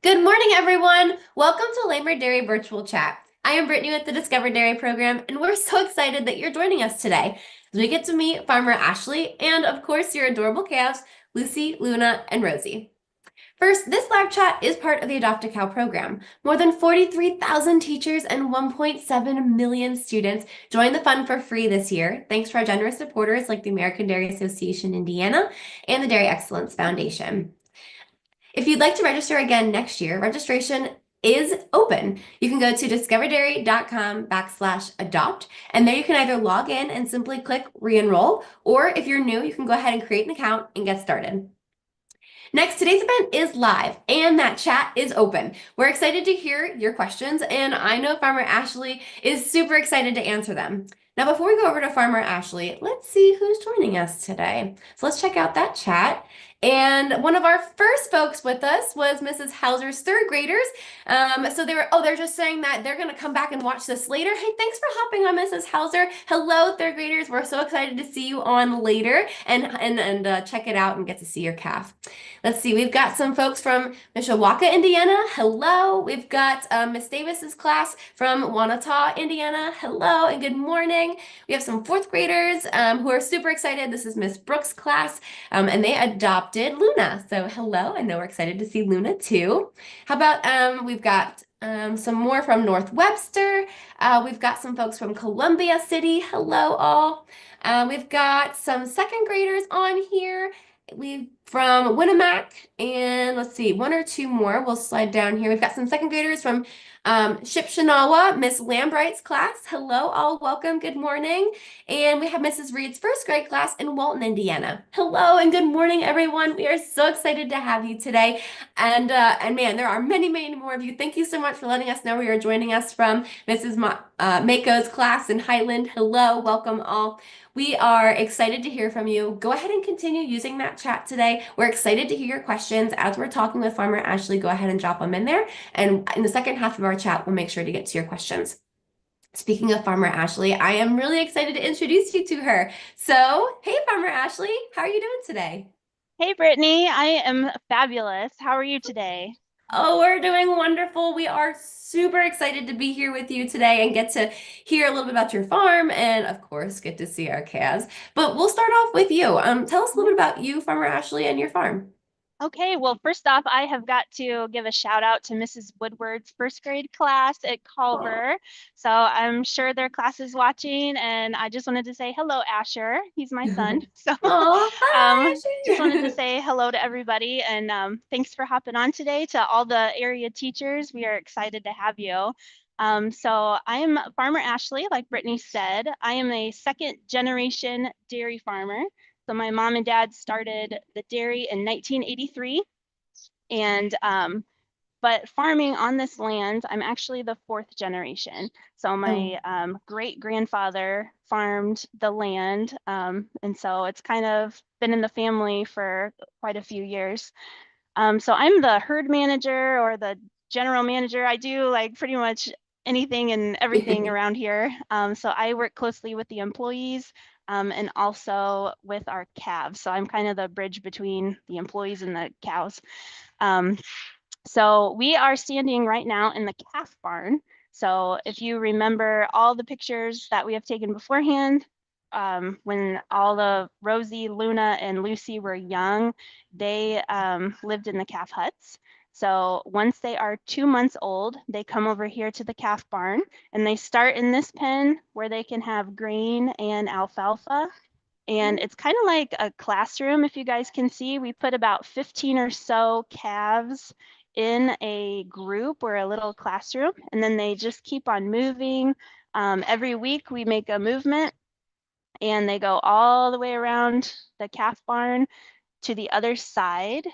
Good morning, everyone. Welcome to Loehmer Dairy Virtual Chat. I am Brittany with the Discover Dairy program, and we're so excited that you're joining us today as we get to meet Farmer Ashley and, of course, your adorable calves, Lucy, Luna, and Rosie. First, this live chat is part of the Adopt a Cow program. More than 43,000 teachers and 1.7 million students joined the fund for free this year, thanks to our generous supporters like the American Dairy Association Indiana and the Dairy Excellence Foundation. If you'd like to register again next year, registration is open. You can go to discoverdairy.com/adopt, and there you can either log in and simply click re-enroll, or if you're new, you can go ahead and create an account and get started. Next, today's event is live and that chat is open. We're excited to hear your questions, and I know Farmer Ashley is super excited to answer them. Now, before we go over to Farmer Ashley, let's see who's joining us today. So let's check out that chat. And one of our first folks with us was Mrs. Hauser's third graders. So they're just saying that they're going to come back and watch this later. Hey, thanks for hopping on, Mrs. Hauser. Hello, third graders. We're so excited to see you on later and check it out and get to see your calf. Let's see, we've got some folks from Mishawaka, Indiana. Hello. We've got Miss Davis's class from Wanata, Indiana. Hello and good morning. We have some fourth graders who are super excited. This is Miss Brooks' class, and they adopted Luna. So hello, I know we're excited to see Luna too. How about we've got some more from North Webster. We've got some folks from Columbia City. Hello, all. We've got some second graders on here. We from Winnemac, and let's see, one or two more. We'll slide down here. We've got some second graders from Shipshanawa, Miss Lambright's class. Hello, all. Welcome. Good morning. And we have Mrs. Reed's first grade class in Walton, Indiana. Hello and good morning, everyone. We are so excited to have you today. And man, there are many, many more of you. Thank you so much for letting us know where you're joining us from. Mrs. Mako's class in Highland. Hello, welcome all. We are excited to hear from you. Go ahead and continue using that chat today. We're excited to hear your questions. As we're talking with Farmer Ashley, go ahead and drop them in there. And in the second half of our chat, we'll make sure to get to your questions. Speaking of Farmer Ashley, I am really excited to introduce you to her. So, hey, Farmer Ashley, how are you doing today? Hey Brittany, I am fabulous. How are you today? Oh, we're doing wonderful. We are super excited to be here with you today and get to hear a little bit about your farm and, of course, get to see our calves. But we'll start off with you. Tell us a little bit about you, Farmer Ashley, and your farm. Okay, well, first off, I have got to give a shout out to Mrs. Woodward's first grade class at Oh, Culver. So I'm sure their class is watching, and I just wanted to say hello, Asher. He's my son. So oh, just wanted to hi, say hello to everybody, and thanks for hopping on today. To all the area teachers, we are excited to have you. So I'm Farmer Ashley, like Brittany said. I am a second generation dairy farmer. So my mom and dad started the dairy in 1983, and but farming on this land, I'm actually the fourth generation. So oh, my great grandfather farmed the land, and so it's kind of been in the family for quite a few years. So I'm the herd manager or the general manager. I do like pretty much anything and everything around here. So I work closely with the employees and also with our calves. So I'm kind of the bridge between the employees and the cows. Um, so we are standing right now in the calf barn. So if you remember all the pictures that we have taken beforehand, when all the Rosie, Luna, and Lucy were young, they lived in the calf huts. So once they are 2 months old, they come over here to the calf barn and they start in this pen where they can have grain and alfalfa. And it's kind of like a classroom, if you guys can see. We put about 15 or so calves in a group or a little classroom, and then they just keep on moving. Every week we make a movement, and they go all the way around the calf barn to the other side,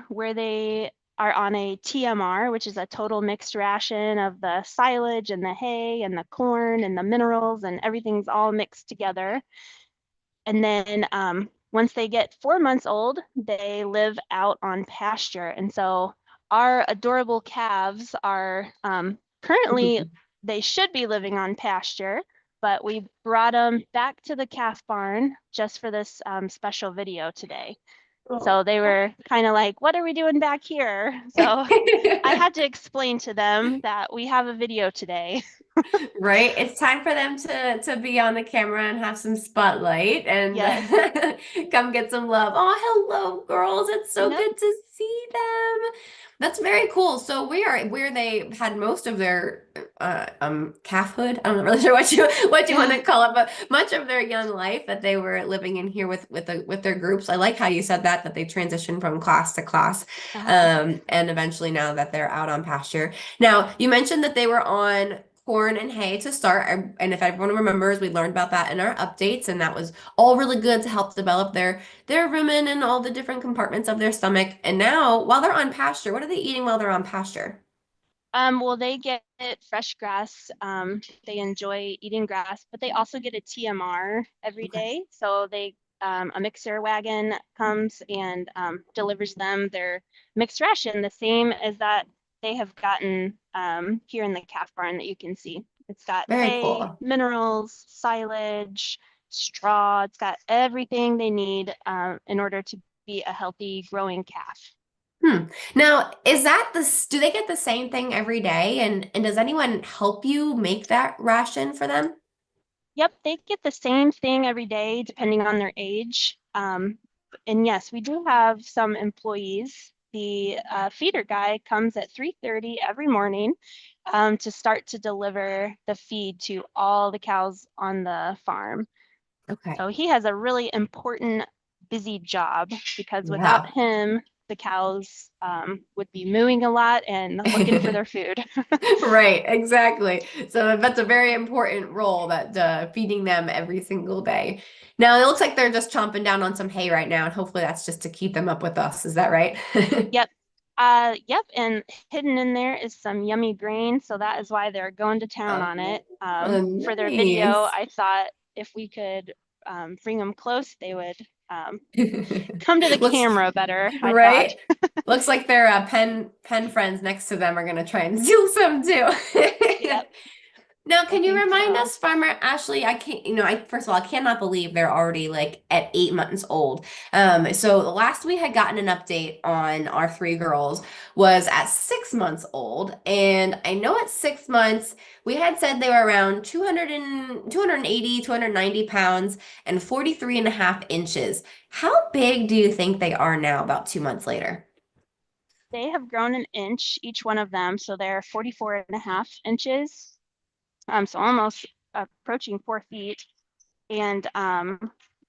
where they are on a TMR, which is a total mixed ration of the silage and the hay and the corn and the minerals, and everything's all mixed together. And then once they get 4 months old, they live out on pasture. And so our adorable calves are currently, they should be living on pasture, but we brought them back to the calf barn just for this special video today. So they were kind of like, what are we doing back here? So I had to explain to them that we have a video today. Right? It's time for them to be on the camera and have some spotlight and Yes. come get some love. Oh, hello, girls. It's so Yep. good to see them. That's very cool. So we are where they had most of their calfhood. I'm not really sure what you want Yeah. to call it, but much of their young life that they were living in here with their groups. I like how you said that they transitioned from class to class, Uh-huh. and eventually now that they're out on pasture. Now, you mentioned that they were on corn and hay to start. And if everyone remembers, we learned about that in our updates, and that was all really good to help develop their rumen and all the different compartments of their stomach. And now, while they're on pasture, what are they eating while they're on pasture? Well, they get fresh grass. They enjoy eating grass, but they also get a TMR every Okay. day. So a mixer wagon comes and delivers them their mixed ration, the same as that they have gotten here in the calf barn that you can see. It's got Very hay, cool. minerals, silage, straw. It's got everything they need in order to be a healthy growing calf. Hmm. Now, is that do they get the same thing every day? And does anyone help you make that ration for them? Yep, they get the same thing every day, depending on their age. And yes, we do have some employees. The feeder guy comes at 3:30 every morning to start to deliver the feed to all the cows on the farm. Okay. So he has a really important, busy job because without Yeah. him, the cows would be mooing a lot and looking for their food. Right, exactly. So that's a very important role that feeding them every single day. Now it looks like they're just chomping down on some hay right now, and hopefully that's just to keep them up with us. Is that right? Yep. Yep. And hidden in there is some yummy grain. So that is why they're going to town on it. Oh, For their video, nice. I thought if we could bring them close, they would come to the Looks camera better, I thought. right. Looks like their pen friends next to them are gonna try and steal some too. Yep, Now, I can you think remind so. us, Farmer Ashley? I can't, I first of all, I cannot believe they're already like at 8 months old. So the last we had gotten an update on our three girls was at 6 months old, and I know at 6 months we had said they were around 280, 290 pounds and 43 and a half inches. How big do you think they are now, about 2 months later? They have grown an inch, each one of them. So they're 44 and a half inches. So almost approaching 4 feet. And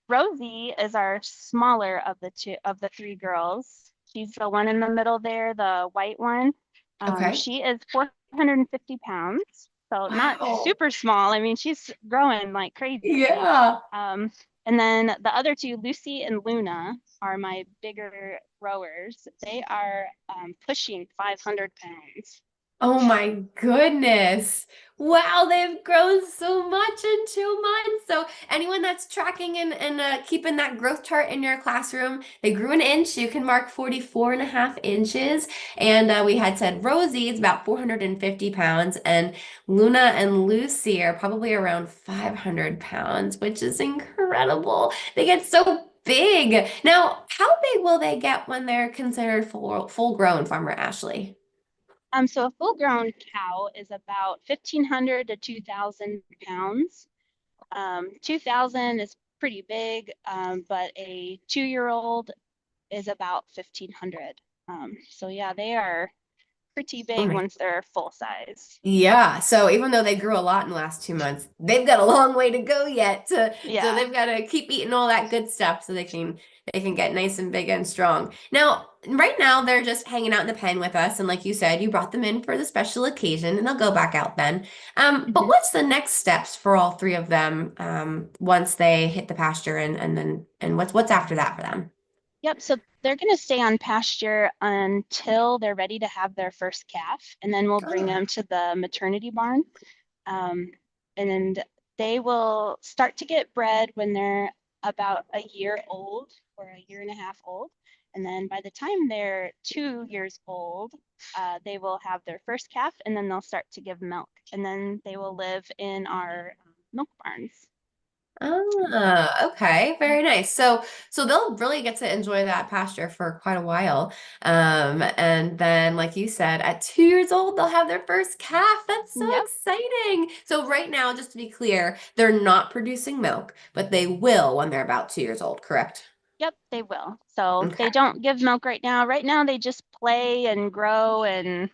Rosie is our smaller of the three girls. She's the one in the middle there, the white one. Okay. She is 450 pounds, so not Wow. super small. I mean, she's growing like crazy. Yeah. Um, and then the other two, Lucy and Luna, are my bigger growers. They are pushing 500 pounds. Oh my goodness. Wow, they've grown so much in 2 months. So anyone that's tracking and keeping that growth chart in your classroom, they grew an inch. You can mark 44 and a half inches. And we had said Rosie is about 450 pounds, and Luna and Lucy are probably around 500 pounds, which is incredible. They get so big. Now, how big will they get when they're considered full grown, Farmer Ashley? So a full-grown cow is about 1,500 to 2,000 pounds. 2,000 is pretty big, but a 2-year-old is about 1,500. So yeah, they are pretty Oh big my. once they're full size. Yeah, so even though they grew a lot in the last 2 months, they've got a long way to go yet. So Yeah. they've got to keep eating all that good stuff so they can get nice and big and strong. Now, right now they're just hanging out in the pen with us, and like you said, you brought them in for the special occasion, and they'll go back out then. But Mhm. what's the next steps for all three of them once they hit the pasture, and what's after that for them? Yep. So they're going to stay on pasture until they're ready to have their first calf, and then we'll bring them to the maternity barn. Um, and they will start to get bred when they're about a year old or a year and a half old. And then by the time they're 2 years old, they will have their first calf and then they'll start to give milk. And then they will live in our milk barns. Ah, okay, very nice. So they'll really get to enjoy that pasture for quite a while. And then, like you said, at 2 years old, they'll have their first calf. That's so Yep. exciting. So right now, just to be clear, they're not producing milk, but they will when they're about 2 years old, correct? Yep, they will. So Okay. they don't give milk right now. Right now, they just play and grow and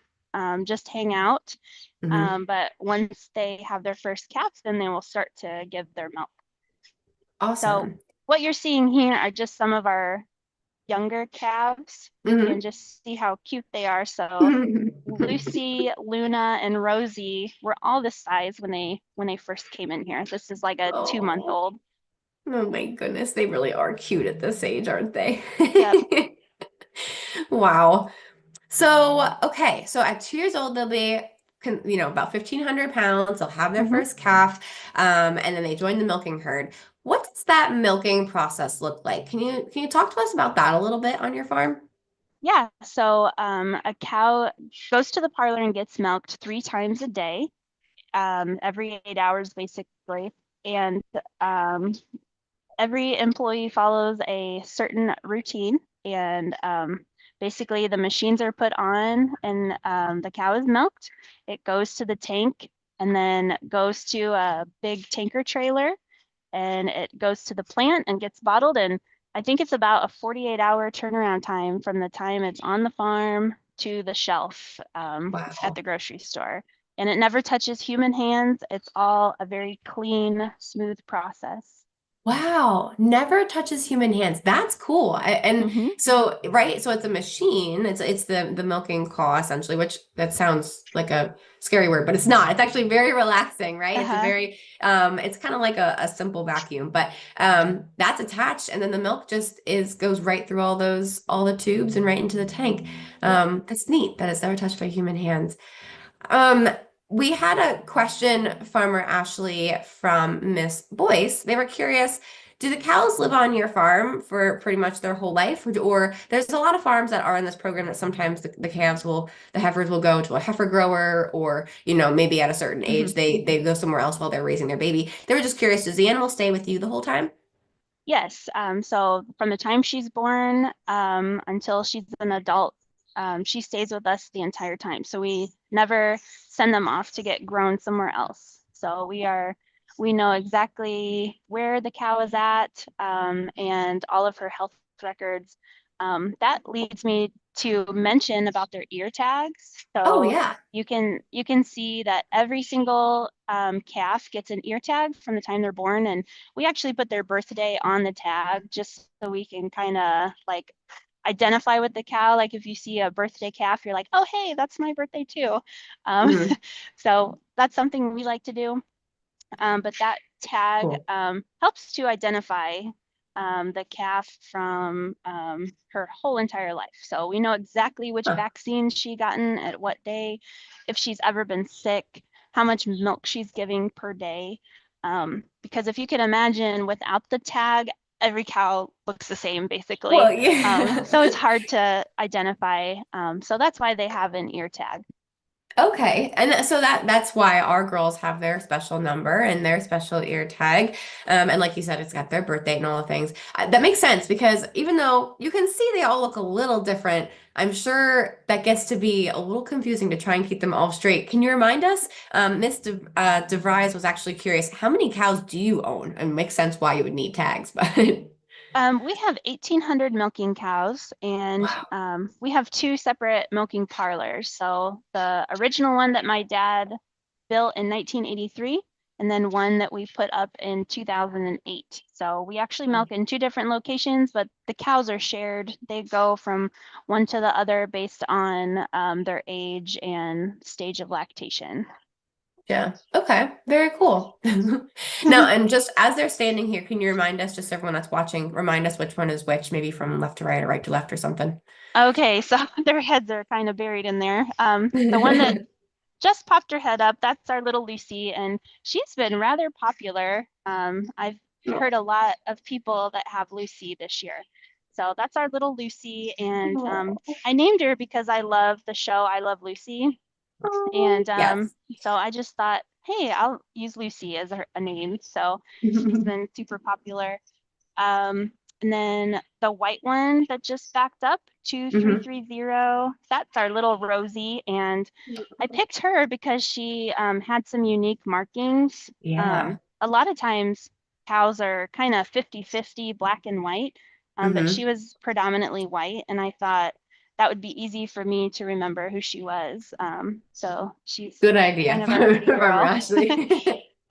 just hang out. Hmm. But once they have their first calves, then they will start to give their milk. So Awesome. what you're seeing here are just some of our younger calves. You can Hmm. just see how cute they are. So Lucy, Luna, and Rosie were all this size when they first came in here. This is like a 2 month Oh, old. oh my goodness, they really are cute at this age, aren't they? Yep. Wow. So, okay, so at 2 years old, they'll be, about 1,500 pounds. They'll have their Hmm. first calf, and then they join the milking herd. What does that milking process look like? Can you talk to us about that a little bit on your farm? Yeah. So a cow goes to the parlor and gets milked 3 times a day, every 8 hours basically. And um, every employee follows a certain routine, and basically the machines are put on, and the cow is milked. It goes to the tank and then goes to a big tanker trailer, and it goes to the plant and gets bottled. And I think it's about a 48-hour turnaround time from the time it's on the farm to the shelf at Wow. the grocery store. And it never touches human hands. It's all a very clean, smooth process. Wow, never touches human hands. That's cool. And Hmm. so, right, so it's a machine. It's the milking claw essentially, which that sounds like a scary word, but it's not. It's actually very relaxing, right? It's a Uh-huh. very it's kind of like a simple vacuum, but that's attached, and then the milk just is goes right through all the tubes and right into the tank. Yep. That's neat that it's never touched by human hands. Um, we had a question, Farmer Ashley from Miss Boyce. They were curious, do the cows live on your farm for pretty much their whole life? Or there's a lot of farms that are in this program that sometimes the heifers will go to a heifer grower or, maybe at a certain Hmm. age they go somewhere else while they're raising their baby. They were just curious, does the animal stay with you the whole time? Yes. So from the time she's born until she's an adult, she stays with us the entire time. So we never send them off to get grown somewhere else. So we know exactly where the cow is at, and all of her health records. That leads me to mention about their ear tags. Oh So yeah. you can see that every single calf gets an ear tag from the time they're born, and we actually put their birthday on the tag just so we can kind of like identify with the cow. Like if you see a birthday calf, you're like, oh, hey, that's my birthday too. Um, Mhm. so that's something we like to do. But that tag Cool. helps to identify the calf from her whole entire life. So we know exactly which Huh. vaccine she gotten at what day, if she's ever been sick, how much milk she's giving per day. Because if you can imagine, without the tag, every cow looks the same Well, basically. So yeah. it's hard to identify. So that's why they have an ear tag. Okay. And so that's why our girls have their special number and their special ear tag. And like you said, it's got their birthday and all the things. That makes sense because even though you can see they all look a little different, I'm sure that gets to be a little confusing to try and keep them all straight. Can you remind us? Miss DeVries was actually curious, how many cows do you own? And it makes sense why you would need tags, but We have 1,800 milking cows, and wow. we have two separate milking parlors. So the original one that my dad built in 1983, and then one that we put up in 2008. So we actually milk in two different locations, but the cows are shared. They go from one to the other based on their age and stage of lactation. Yeah. Okay. Very cool. Now, and just as they're standing here, can you remind us, just everyone that's watching, remind us which one is which, maybe from left to right or right to left or something? Okay, so their heads are kind of buried in there. The one that just popped her head up. That's our little Lucy, and she's been rather popular. I've heard a lot of people that have Lucy this year. So that's our little Lucy, and Oh. I named her because I love the show I Love Lucy. Oh, And yes. so I just thought, hey, I'll use Lucy as a name. So she's been super popular. Um, and then the white one that just backed up, Hmm. 2330, that's our little Rosie. And I picked her because she had some unique markings. Yeah. A lot of times cows are kind of 50-50 black and white, but she Hmm. was predominantly white. And I thought that would be easy for me to remember who she was. So she's Good idea, kind of our pretty Farmer girl. Ashley.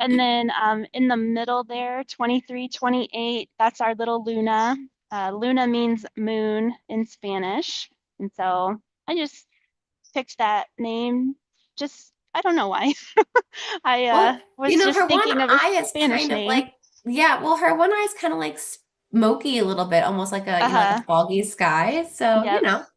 And then in the middle there, 2328, that's our little Luna. Luna means moon in Spanish. And so I just picked that name. Just, I don't know why. I Well, was her just one thinking of a eye is Spanish kind of name. like, yeah, well, her one eye is kind of like smoky a little bit, almost like a, like a Uh-huh. foggy sky. So, Yep.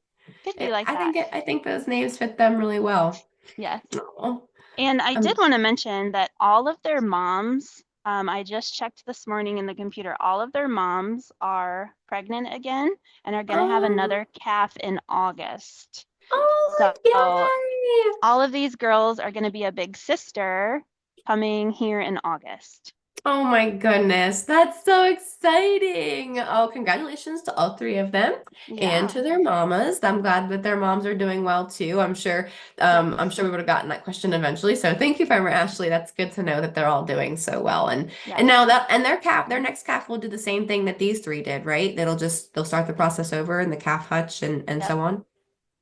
Could be it, like that. I think those names fit them really well. Yes. Oh, And I did um, want to mention that all of their moms, I just checked this morning in the computer, all of their moms are pregnant again and are going to have oh, another calf in August. oh, So yay! all of these girls are going to be a big sister coming here in August. Oh my goodness, that's so exciting. Oh, congratulations to all three of them and Yeah. to their mamas. I'm glad that their moms are doing well too. I'm Yes. sure we would have gotten that question eventually. So thank you, Farmer Ashley. That's good to know that they're all doing so well. And Yes. now that and their next calf will do the same thing that these three did, right? They'll start the process over in the calf hutch and Yep. so on.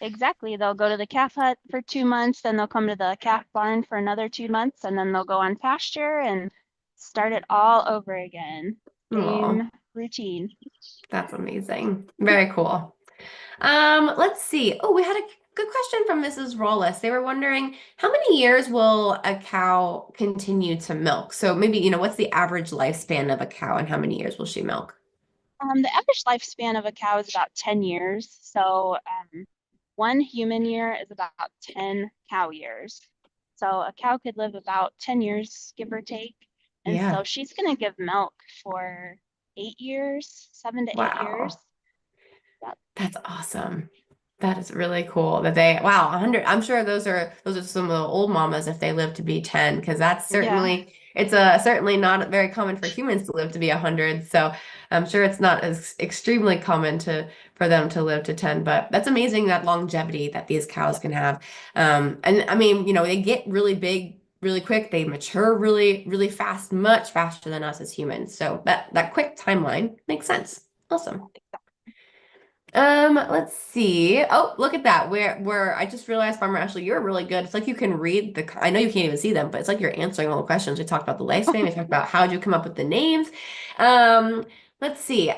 Exactly. They'll go to the calf hut for 2 months, then they'll come to the calf barn for another 2 months, and then they'll go on pasture and start it all over again. Oh, Same routine. that's amazing. Very cool. Let's see. Oh, we had a good question from Mrs. Rollis. They were wondering how many years will a cow continue to milk? So maybe, what's the average lifespan of a cow and how many years will she milk? The average lifespan of a cow is about 10 years. So one human year is about 10 cow years. So a cow could live about 10 years, give or take. And so Yeah. she's going to give milk for 8 years, 7 to 8 years. Wow. Yep. That's awesome. That is really cool that wow, 100. I'm sure those are some of the old mamas if they live to be 10, because Yeah. it's certainly not very common for humans to live to be 100. So I'm sure it's not as extremely common for them to live to 10, but that's amazing that longevity that these cows Yep. can have. And I mean, they get really big really quick. They mature really, really fast, much faster than us as humans. So that quick timeline makes sense. Awesome. Let's see. Oh, look at that. Where I just realized, Farmer Ashley, you're really good. It's like you can read I know you can't even see them, but it's like you're answering all the questions. We talked about the lifespan. We talked about how'd you come up with the names. Um, let's see.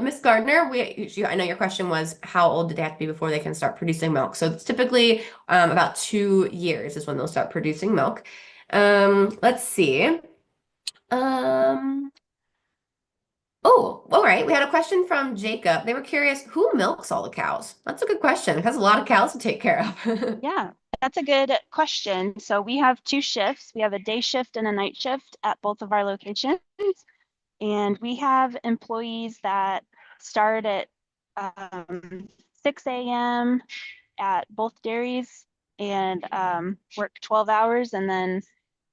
Miss Gardner, I know your question was how old do they have to be before they can start producing milk? So it's typically about 2 years is when they'll start producing milk. Let's see. Um, Oh, all right. We had a question from Jacob. They were curious, who milks all the cows? That's a good question because a lot of cows to take care of. Yeah, that's a good question. So we have two shifts. We have a day shift and a night shift at both of our locations. And we have employees that start at 6 a.m. at both dairies and work 12 hours. And then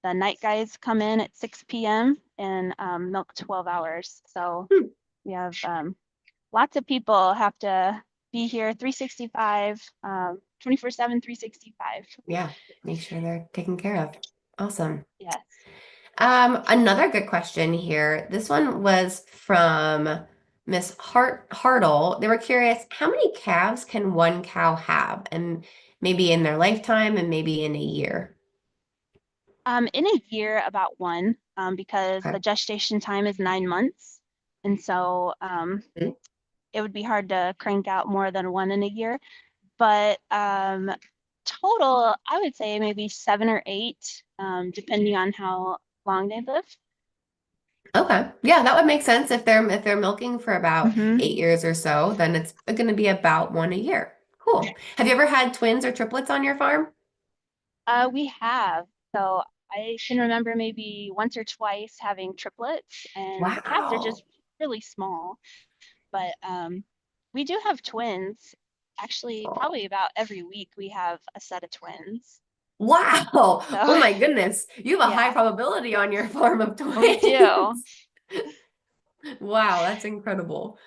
the night guys come in at 6 p.m. and milk 12 hours. So Hmm. we have lots of people have to be here 365, 24/7, 365. Yeah, make sure they're taken care of. Awesome. Yes. Another good question here. This one was from Miss Hartle. They were curious, how many calves can one cow have? And maybe in their lifetime and maybe in a year. In a year, about one, because Okay. the gestation time is 9 months. And so Mhm. it would be hard to crank out more than one in a year. But total, I would say maybe 7 or 8, depending on how long they live. Okay. Yeah, that would make sense if they're milking for about Hmm. 8 years or so, then it's going to be about one a year. Cool. Have you ever had twins or triplets on your farm? We have. So I can remember maybe once or twice having triplets, and the calves are Wow. just really small. But we do have twins. Actually, Oh, probably about every week we have a set of twins. Wow. Oh So my goodness. You have a high yeah, probability on your farm of we do. twins. Wow, that's incredible.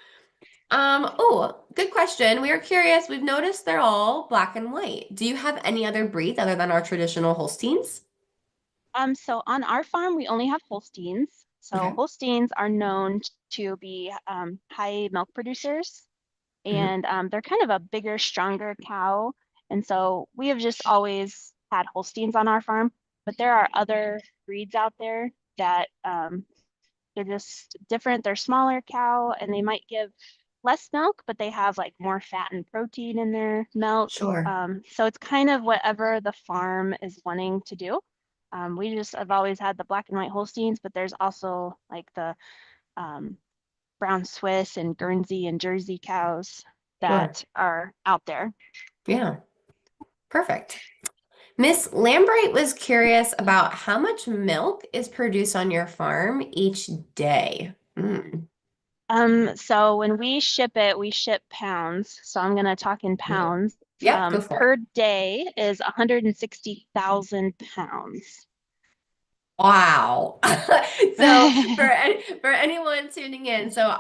Oh, good question. We are curious. We've noticed they're all black and white. Do you have any other breeds other than our traditional Holsteins? So on our farm, we only have Holsteins. So Okay. Holsteins are known to be high milk producers, Hmm. and they're kind of a bigger, stronger cow. And so we have just always had Holsteins on our farm, but there are other breeds out there that they're just different. They're smaller cow and they might give less milk, but they have like more fat and protein in their milk. Sure. So it's kind of whatever the farm is wanting to do. We just have always had the black and white Holsteins, but there's also like the um, brown Swiss and Guernsey and Jersey cows Sure. that are out there. Yeah. Perfect. Miss Lambright was curious about how much milk is produced on your farm each day. Mm. So when we ship it, we ship pounds. So I'm going to talk in Yeah. pounds. Yep, go for it. Per day is 160,000 pounds. Wow. So for anyone tuning in, so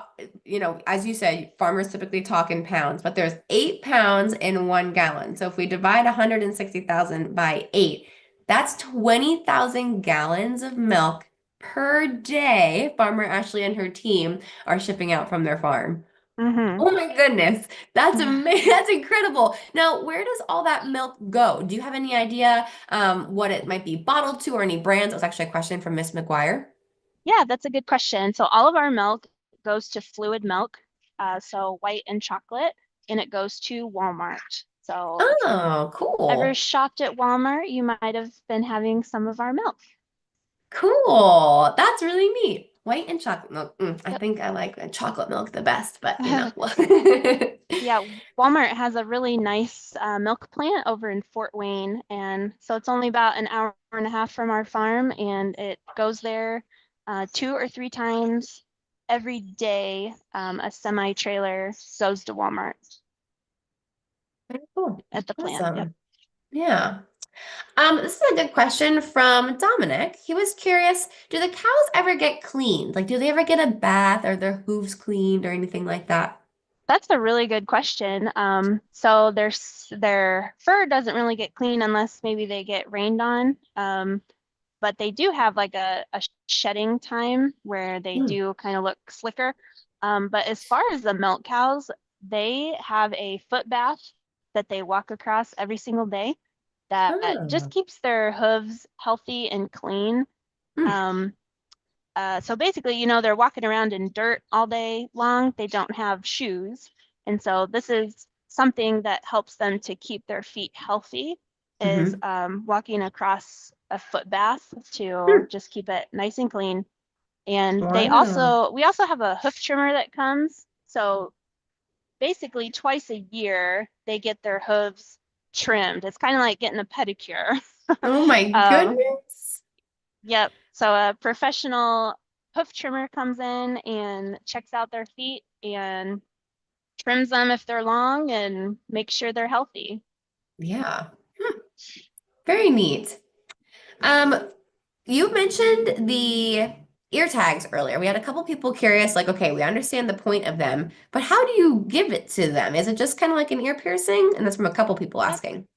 as you said, farmers typically talk in pounds, but there's 8 pounds in 1 gallon. So if we divide 160,000 by 8, that's 20,000 gallons of milk per day Farmer Ashley and her team are shipping out from their farm. hmm Oh my goodness. That's amazing. That's incredible. Now, where does all that milk go? Do you have any idea what it might be bottled to or any brands? That was actually a question from Miss McGuire. Yeah, that's a good question. So all of our milk goes to fluid milk, so white and chocolate, and it goes to Walmart. So if you've Oh, ever cool. shopped at Walmart, you might have been having some of our milk. Cool. That's really neat. White and chocolate milk. I Yep. think I like the chocolate milk the best, but well. Yeah, Walmart has a really nice milk plant over in Fort Wayne. And so it's only about an hour and a half from our farm, and it goes there 2 or 3 times every day. A semi trailer goes to Walmart Very cool. at the plant. Yep. Awesome. Yeah. This is a good question from Dominic. He was curious, do the cows ever get cleaned? Like, do they ever get a bath or their hooves cleaned or anything like that? That's a really good question. So their fur doesn't really get clean unless maybe they get rained on. But they do have like a shedding time where they Hmm. do kind of look slicker. But as far as the milk cows, they have a foot bath that they walk across every single day that just Oh. keeps their hooves healthy and clean. Hmm. Um, so basically, they're walking around in dirt all day long. They don't have shoes. And so this is something that helps them to keep their feet healthy is Mm-hmm. walking across a foot bath to Hmm. just keep it nice and clean. And Wow. we also have a hoof trimmer that comes. So basically twice a year, they get their hooves trimmed. It's kind of like getting a pedicure. Oh my Um, goodness. Yep. So a professional hoof trimmer comes in and checks out their feet and trims them if they're long and makes sure they're healthy. Yeah. Hmm. Very neat. Um, you mentioned the ear tags earlier. We had a couple people curious, like, okay, we understand the point of them, but how do you give it to them? Is it just kind of like an ear piercing? And that's from a couple people Yep. asking.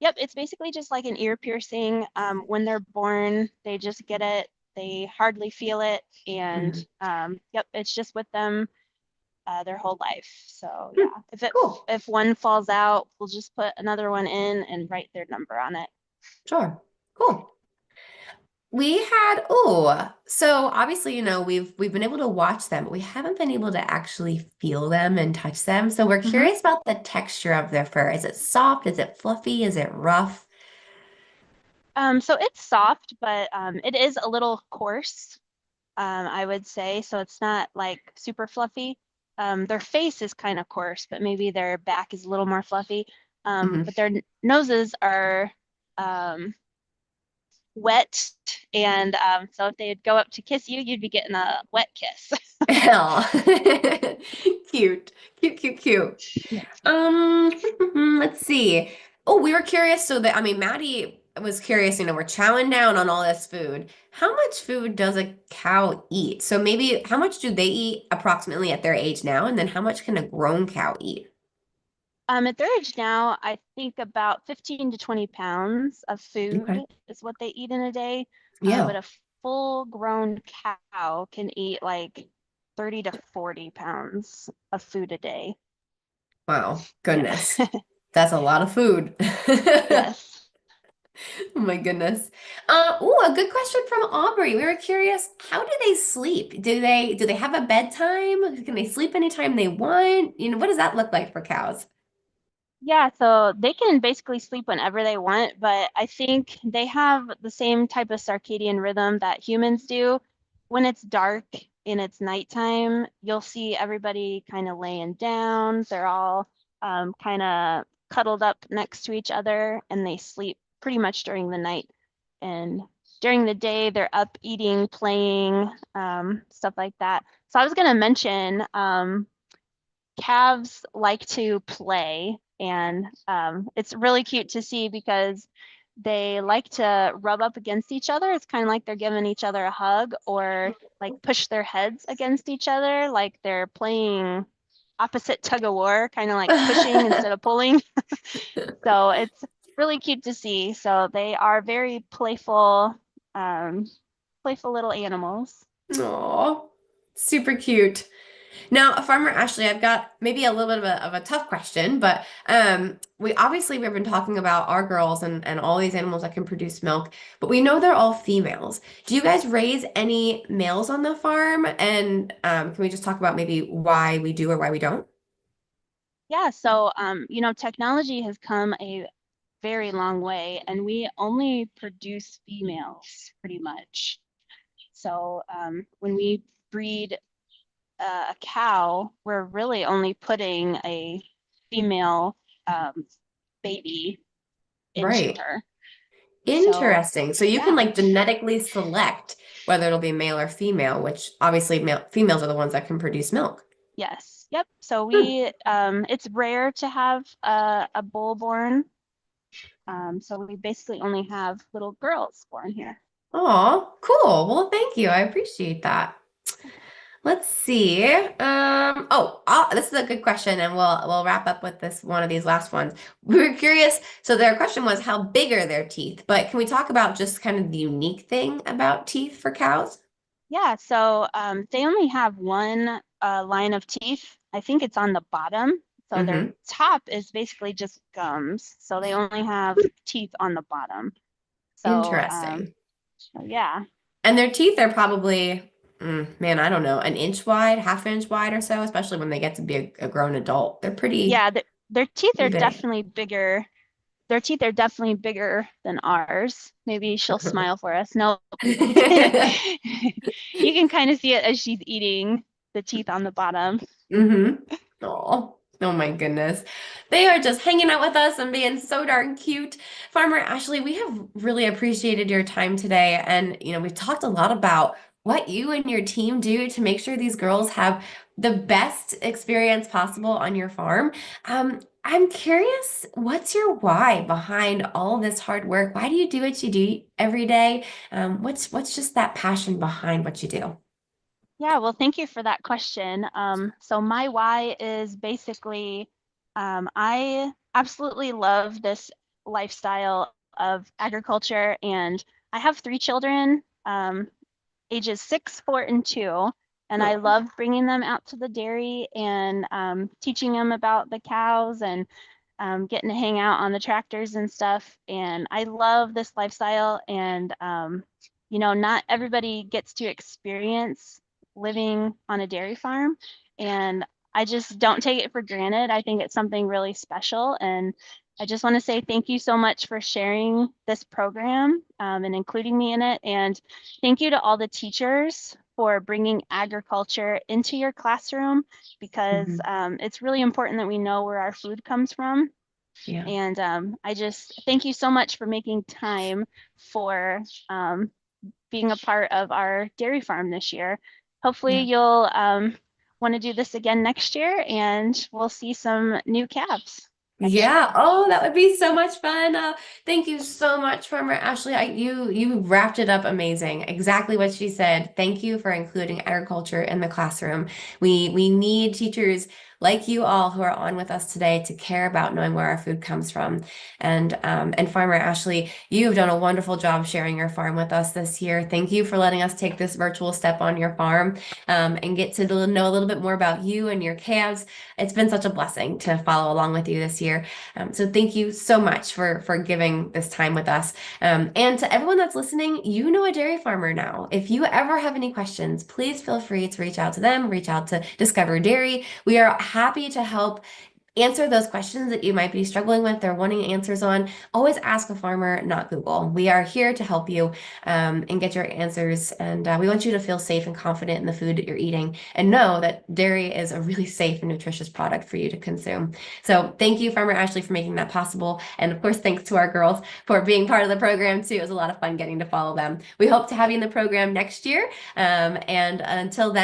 Yep. It's basically just like an ear piercing. When they're born, they just get it. They hardly feel it. And Mhm. yep, it's just with them their whole life. So Hmm. yeah, Cool. if one falls out, we'll just put another one in and write their number on it. Sure. Cool. We had, so obviously, we've been able to watch them, but we haven't been able to actually feel them and touch them. So we're Mhm. curious about the texture of their fur. Is it soft? Is it fluffy? Is it rough? So it's soft, but it is a little coarse, I would say. So it's not like super fluffy. Their face is kind of coarse, but maybe their back is a little more fluffy. Hmm. But their noses are um, wet, and so if they'd go up to kiss you, you'd be getting a wet kiss. Hell. Cute. Cute, cute, cute. Um, let's see. Oh, we were curious. So that, I mean, Maddie was curious, we're chowing down on all this food. How much food does a cow eat? So maybe how much do they eat approximately at their age now? And then how much can a grown cow eat? At their age now, I think about 15 to 20 pounds of food Okay. is what they eat in a day. But Yeah. a full grown cow can eat like 30 to 40 pounds of food a day. Wow. Yeah. Goodness. That's a lot of food. Yes. Oh my goodness. A good question from Aubrey. We were curious, how do they sleep? Do they have a bedtime? Can they sleep anytime they want? What does that look like for cows? Yeah, so they can basically sleep whenever they want, but I think they have the same type of circadian rhythm that humans do. When it's dark and it's nighttime, you'll see everybody kind of laying down. They're all kind of cuddled up next to each other and they sleep pretty much during the night. And during the day, they're up eating, playing, stuff like that. So I was going to mention calves like to play, and it's really cute to see because they like to rub up against each other. It's kind of like they're giving each other a hug or like push their heads against each other, like they're playing opposite tug of war, kind of like pushing instead of pulling. So it's really cute to see. So they are very um, playful little animals. Aw, super cute. Now, Farmer Ashley, I've got maybe a little bit of a tough question, but we've been talking about our girls and all these animals that can produce milk, but we know they're all females. Do you guys raise any males on the farm? And can we just talk about maybe why we do or why we don't? Yeah, so technology has come a very long way, and we only produce females pretty much. So when we breed a cow, we're really only putting a female um, baby into Right. her. So Interesting. So you can yeah, like genetically select whether it'll be male or female, which obviously females are the ones that can produce milk. yes, yep. So Hmm. it's rare to have a bull born. So we basically only have little girls born here. Oh, cool. Well, thank you. I appreciate that. Let's see. This is a good question, and we'll wrap up with this one of these last ones. We were curious. So their question was, how big are their teeth? But can we talk about just kind of the unique thing about teeth for cows? Yeah, so they only have one line of teeth. I think it's on the bottom. So their Mm-hmm. top is basically just gums. So they only have teeth on the bottom. So Interesting. yeah, And their teeth are probably, man, I don't know, an inch wide, half inch wide or so, especially when they get to be a grown adult. They're pretty, yeah, their teeth are pretty big. definitely bigger. Their teeth are definitely bigger than ours. Maybe she'll smile for us. No, you can kind of see it as she's eating the teeth on the bottom. Mm-hmm. Oh my goodness. They are just hanging out with us and being so darn cute. Farmer Ashley, we have really appreciated your time today. And, we've talked a lot about what you and your team do to make sure these girls have the best experience possible on your farm. I'm curious, what's your why behind all this hard work? Why do you do what you do every day? What's just that passion behind what you do? Yeah, well, thank you for that question. So my why is basically, I absolutely love this lifestyle of agriculture, and I have three children, ages 6, 4, and 2, and I Oh, love bringing them out to the dairy and teaching them about the cows and getting to hang out on the tractors and stuff. And I love this lifestyle. And, not everybody gets to experience living on a dairy farm. And I just don't take it for granted. I think it's something really special. And I just want to say thank you so much for sharing this program and including me in it. And thank you to all the teachers for bringing agriculture into your classroom because mhm. it's really important that we know where our food comes from. Yeah, And I just thank you so much for making time for being a part of our dairy farm this year. Hopefully, yeah. you'll want to do this again next year and we'll see some new calves. Yeah. Oh, that would be so much fun. Thank you so much, Farmer Ashley. You wrapped it up amazing. Exactly what she said. Thank you for including agriculture in the classroom. We need teachers like you all who are on with us today to care about knowing where our food comes from. And Farmer Ashley, you've done a wonderful job sharing your farm with us this year. Thank you for letting us take this virtual step on your farm, and get to know a little bit more about you and your calves. It's been such a blessing to follow along with you this year. So thank you so much for giving this time with us. And to everyone that's listening, you know a dairy farmer now. If you ever have any questions, please feel free to reach out to them, reach out to Discover Dairy. We are happy to help answer those questions that you might be struggling with or wanting answers on. Always ask a farmer, not Google. We are here to help you, and get your answers. And we want you to feel safe and confident in the food that you're eating and know that dairy is a really safe and nutritious product for you to consume. So thank you, Farmer Ashley, for making that possible. And of course, thanks to our girls for being part of the program too. It was a lot of fun getting to follow them. We hope to have you in the program next year. And until then,